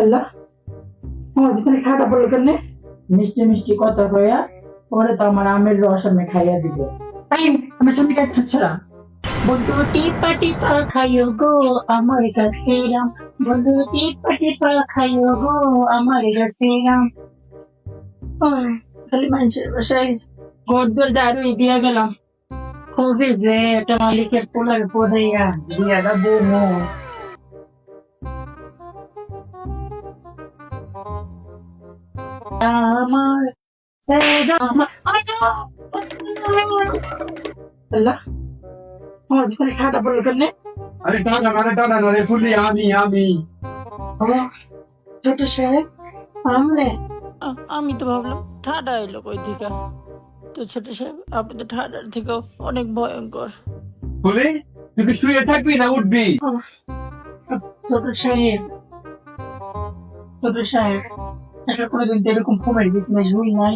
আল্লাহ, আমার ভিতরে খাটা পড়লো কেন? মিষ্টি মিষ্টি কথা কয়া পরে তো আমার আমের রস আমি খাইয়া দিব। তাই আমার সামনে কাজ থাকছে না। বন্ধু টিপা টিপা খাইও গো আমার কাছে রাম, বন্ধু টিপা টিপা খাইও গো আমার কাছে রাম। খালি মানুষের বাসায় ঘর দোর দারুই দিয়া গেলাম, খুবই যে একটা মালিকের পোলার পড়াইয়া দিয়াটা বমো। আমার আল্লাহ, আমার ভিতরে খাটা পড়লো কেন? আরে টানা রে ফুলি আমি ছোট সাহেব, আমনে আমি তো ভাবলাম ঠাডা এলো কই থেকে। তো ছোট সাহেব, আপনি তো ঠাডার থেকেও অনেক ভয়ঙ্কর। ফুলি তুই কি শুয়ে থাকবি না উঠবি? ছোট সাহেব, ছোট সাহেব, একটা কোনোদিন তো এরকম ঘুমের বিছনায় শুই নাই,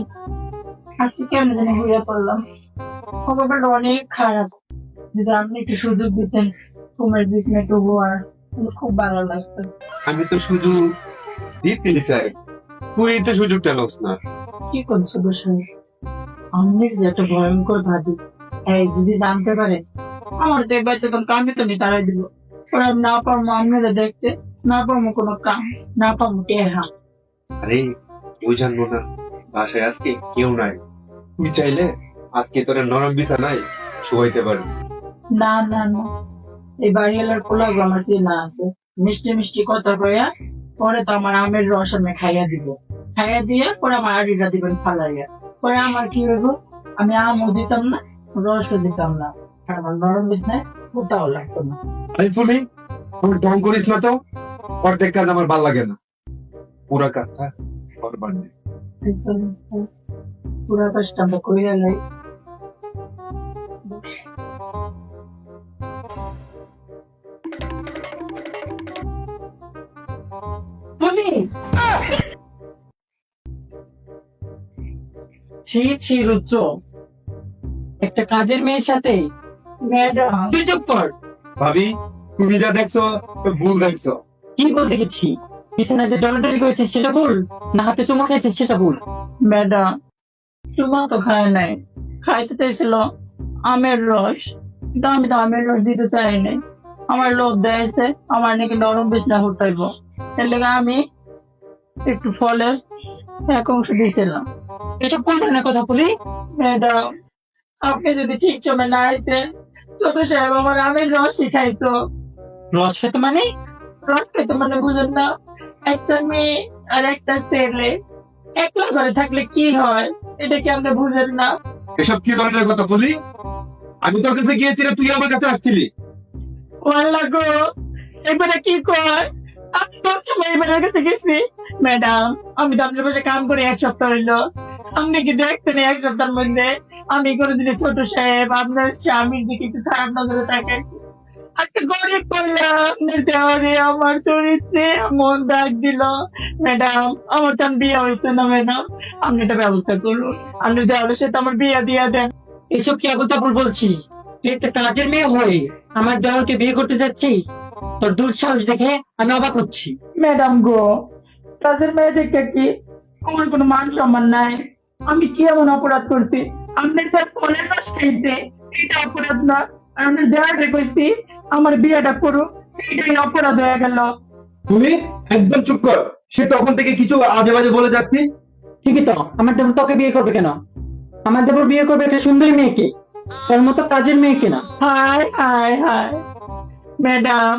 আজকে কেন জানি ঘুরে পড়লাম। খবরটা অনেক খারাপ, যদি আপনি একটু সুযোগ দিতেন ঘুমের বিছনায় একটু হওয়ার, খুব ভালো লাগতো। আমি তো শুধু দিতে চাই, তুই তো সুযোগটা লোস না। কি করছো বসে? অন্যের যে একটা ভয়ঙ্কর ভাবি, এই যদি জানতে পারে আমার তো এবার তখন কামে তো নি তারাই দিল। ওরা না পারবো আপনারা দেখতে, না পারবো কোনো কাম, না পারবো টেহা। আরে ওই জানবো না, বাসায় আজকে কেউ নাই, তুই চাইলে আজকে তোরা নরম বিছানায় শোয়াইতে পারবি। না না না, এই বাড়িওয়ালার পোলা আমার চেনা আছে, মিষ্টি মিষ্টি কথা কয়া পরে তো আমার আমের রস আমি খাইয়া দিব, খাইয়া দিয়ে পরে আমার আড়িটা দিবেন ফালাইয়া, পরে আমার কি হইব, আমি আমও দিতাম না রসও দিতাম না, আর আমার নরম বিছনায় কোথাও লাগতো না। আরে ফুলি আমার ঢং করিস না তো, অর্ধেক কাজ আমার ভাল লাগে না, পুরা কাজটা করবার নেই। পুরা কাজটা আমরা কইরা লাই। বলি ছি ছি রুদ্র, একটা কাজের মেয়ের সাথে ম্যাডাম তুই চুপ কর। ভাবি তুমি যা দেখছো তো ভুল দেখছো। কি বলতে গেছি? বিছানায় যে ডলাডলি করেছিস সেটা ভুল, না হাতে চুমা খেয়েছিস সেটা ভুল। ম্যাডাম চুমা তো খায় নাই, খাইতে চাইছিল আমের রস, কিন্তু আমি তো আমের রস দিতে চাই নাই। আমার লোভ দিয়েছে আমার নাকি নরম বিছনা হতাইব, এর লেগে আমি একটু ফলের এক অংশ দিয়েছিলাম। এসব কোন ধরনের কথা বলি? ম্যাডাম আপনি যদি ঠিক সময় না আইতেন, ছোট সাহেব আমার আমের রস খাইতো। রস খেতে মানে? রস খেতে মানে বুঝেন না? একটা মেয়ে আর একটা ছেলে একলা ঘরে থাকলে কি হয়, এটা কি আপনি বুঝেন না? এসব কি ধরনের কথা বলি? আমি তোর কাছে গিয়েছিলাম, তুই আমার কাছে আসছিলি। ওয়াল্লা গো, এবারে কি কয়? আমি তো সময় এবারের কাছে গেছি। ম্যাডাম আমি তো আপনার পাশে কাম করে এক সপ্তাহ হইলো, আপনি কি দেখতেন এক সপ্তাহের মধ্যে আমি কোনোদিনে ছোট সাহেব আপনার স্বামীর দিকে একটু খারাপ নজরে থাকেন? আজকে গরিব করলাম আপনার দেওয়ারে আমার চরিত্রে মন দাগ দিল। ম্যাডাম আমার তো বিয়ে হয়েছে না ম্যাডাম, আপনি একটা ব্যবস্থা করুন, আপনি দেওয়ারের সাথে আমার বিয়ে দিয়ে দেন। এসব কি আবল তাবল বলছি? তুই একটা কাজের মেয়ে হয়ে আমার দেওয়ারকে বিয়ে করতে যাচ্ছি, তোর দুঃসাহস দেখে আমি অবাক হচ্ছি। ম্যাডাম গো, কাজের মেয়ে দেখে কি আমার কোনো মান সম্মান নাই? আমি কি এমন অপরাধ করছি? আপনার স্যার ফলের রস খাইতে এটা অপরাধ না, আর আপনার দেওয়ারে কইছি আমার বিয়েটা করো, এটাই অপরাধ হয়ে গেল। তুমি একদম চুপ কর, সে তখন থেকে কিছু আজে বাজে বলে যাচ্ছি। ঠিকই তো, আমার দেবর তোকে বিয়ে করবে কেন? আমার দেবর বিয়ে করবে একটা সুন্দরী মেয়েকে, তোর মতো কাজের মেয়েকে না। হায় হায় হায় ম্যাডাম,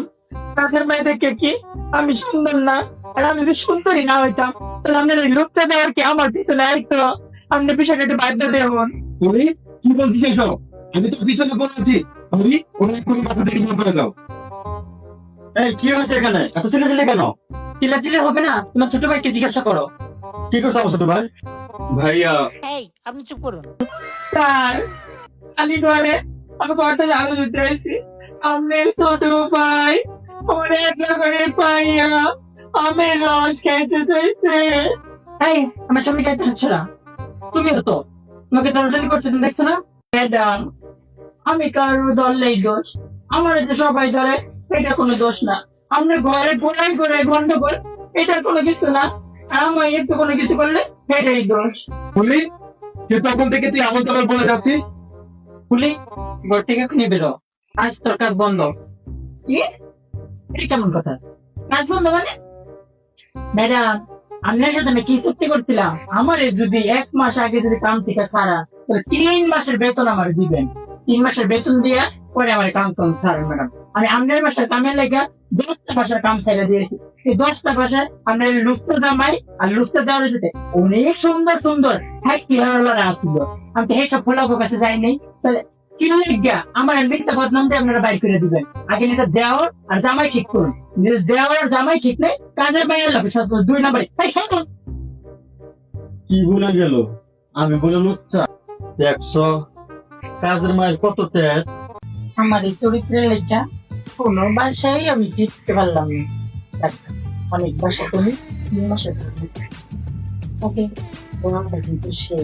কাজের মেয়ে দেখে কি আমি সুন্দর না? আর আমি যদি সুন্দরী না হইতাম তাহলে আপনার এই লোকটা দেওয়ার কি আমার পিছনে আসতো? আপনি বিষয়টা একটু বাধ্য দেবেন। তুমি কি বলছিস এসব? আমি তো পিছনে পড়ে আছি। ভাবি ওরা এক্ষুনি বাসা থেকে বের করে দাও। এই কি হয়েছে এখানে? এত চিল্লাচিল্লি কেন? চিল্লাচিল্লি হবে না, তোমার ছোট ভাইকে জিজ্ঞাসা করো। কি করছো আমার ছোট ভাই? ভাইয়া এই আপনি চুপ করুন। স্যার আলিগড়ে আমি কত জানো দিতে আইছি, আপনার ছোট ভাই ওর একলা করে পাইয়া আমি রস খাইতে চাইছে। এই আমার সামনে গাইতে হচ্ছে না, তুমি তো তোমাকে দলদলি করছে, তুমি দেখছো না? ম্যাডাম আমি কারোর ধরলেই দোষ, আমার যে সবাই ধরে এটা কোনো দোষ না। আপনার ঘরে গোড়ায় গোড়ায় গন্ডগোল, এটার কোনো কিছু না, আমার একটু কোনো কিছু করলে সেটাই দোষ। বলি তুই তখন থেকে তুই এমন তোমার বলে যাচ্ছিস। ফুলি, ঘর থেকে এখনই বেরো, আজ তোর কাজ বন্ধ। কি? এটা কেমন কথা? কাজ বন্ধ মানে? ম্যাডাম, আপনার সাথে আমি কি চুক্তি করছিলাম? আমার যদি 1 মাস আগে যদি কাম থেকে সারা, তাহলে 3 মাসের বেতন আমার দিবেন। 3 মাসের বেতন দিয়া পরে আমার কাম টাম ছাড়েন ম্যাডাম। আমি আপনার বাসার কামের লেগে 10টা বাসার কাম ছেড়ে দিয়েছি। এই 10টা বাসায় আপনার লুস্তা জামাই আর লুস্তা দেওয়ার যেতে অনেক সুন্দর সুন্দর হ্যাঁ আসছিল। আমি তো এইসব ফোলাফোর কাছে যাই নাই। তাহলে কি লেগা আমার মিথ্যা বদনাম দিয়ে আপনারা বাইর করে দিবেন? আগে নিজে দেওয়ার আর জামাই ঠিক করুন। নিজে দেওয়ার আর জামাই ঠিক নেই, কাজের বাইরে লাগে 2 নম্বরে। তাই শোনুন, কি ভুলে গেল? আমি বলে লুচ্ছা দেখছো কাজের মায়ের কত ত্যাগ। আমার এই চরিত্রের লেখা কোনো বাসায় আমি জিততে পারলাম না। দেখ, অনেক বাসা করি, 3 মাসের ওকে, তোমার কিন্তু সে